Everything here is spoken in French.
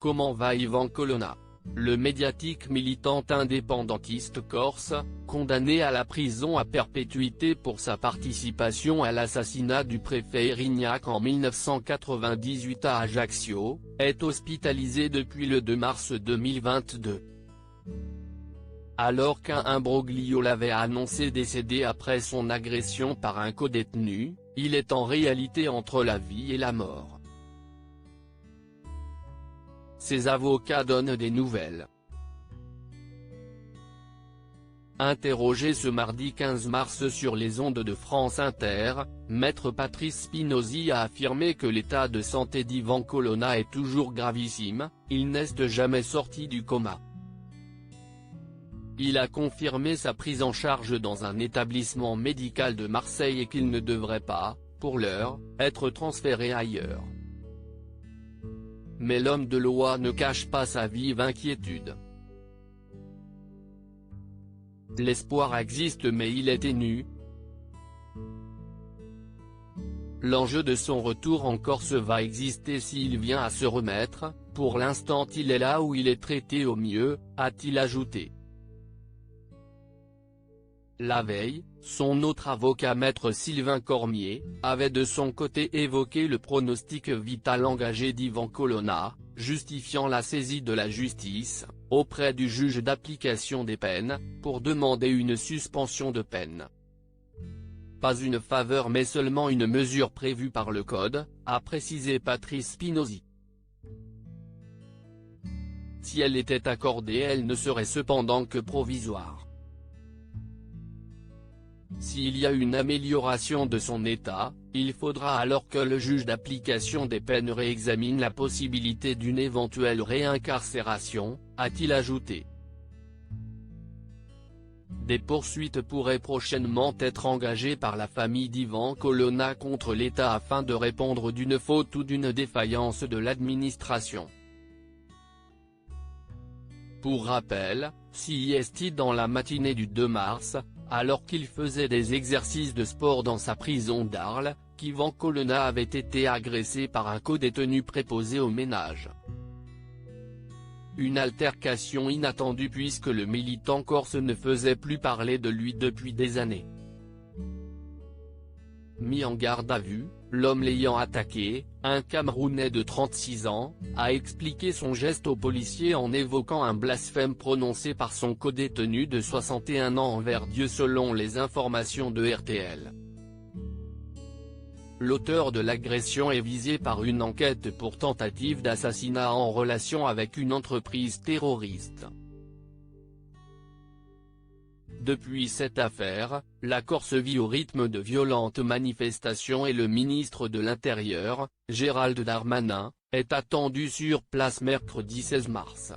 Comment va Ivan Colonna? Le médiatique militant indépendantiste corse, condamné à la prison à perpétuité pour sa participation à l'assassinat du préfet Erignac en 1998 à Ajaccio, est hospitalisé depuis le 2 mars 2022. Alors qu'un imbroglio l'avait annoncé décédé après son agression par un codétenu, il est en réalité entre la vie et la mort. Ses avocats donnent des nouvelles. Interrogé ce mardi 15 mars sur les ondes de France Inter, Maître Patrice Spinozzi a affirmé que l'état de santé d'Ivan Colonna est toujours gravissime, il n'est jamais sorti du coma. Il a confirmé sa prise en charge dans un établissement médical de Marseille et qu'il ne devrait pas, pour l'heure, être transféré ailleurs. Mais l'homme de loi ne cache pas sa vive inquiétude. L'espoir existe mais il est ténu. L'enjeu de son retour en Corse va exister s'il vient à se remettre, pour l'instant il est là où il est traité au mieux, a-t-il ajouté. La veille, son autre avocat maître Sylvain Cormier, avait de son côté évoqué le pronostic vital engagé d'Ivan Colonna, justifiant la saisie de la justice, auprès du juge d'application des peines, pour demander une suspension de peine. Pas une faveur mais seulement une mesure prévue par le Code, a précisé Patrice Spinozzi. Si elle était accordée elle ne serait cependant que provisoire. S'il y a une amélioration de son état, il faudra alors que le juge d'application des peines réexamine la possibilité d'une éventuelle réincarcération, a-t-il ajouté. Des poursuites pourraient prochainement être engagées par la famille d'Ivan Colonna contre l'État afin de répondre d'une faute ou d'une défaillance de l'administration. Pour rappel, CIST dans la matinée du 2 mars, alors qu'il faisait des exercices de sport dans sa prison d'Arles, qu'Ivan Colonna avait été agressé par un codétenu préposé au ménage. Une altercation inattendue puisque le militant corse ne faisait plus parler de lui depuis des années. Mis en garde à vue, l'homme l'ayant attaqué, un Camerounais de 36 ans, a expliqué son geste aux policiers en évoquant un blasphème prononcé par son codétenu de 61 ans envers Dieu selon les informations de RTL. L'auteur de l'agression est visé par une enquête pour tentative d'assassinat en relation avec une entreprise terroriste. Depuis cette affaire, la Corse vit au rythme de violentes manifestations et le ministre de l'Intérieur, Gérald Darmanin, est attendu sur place mercredi 16 mars.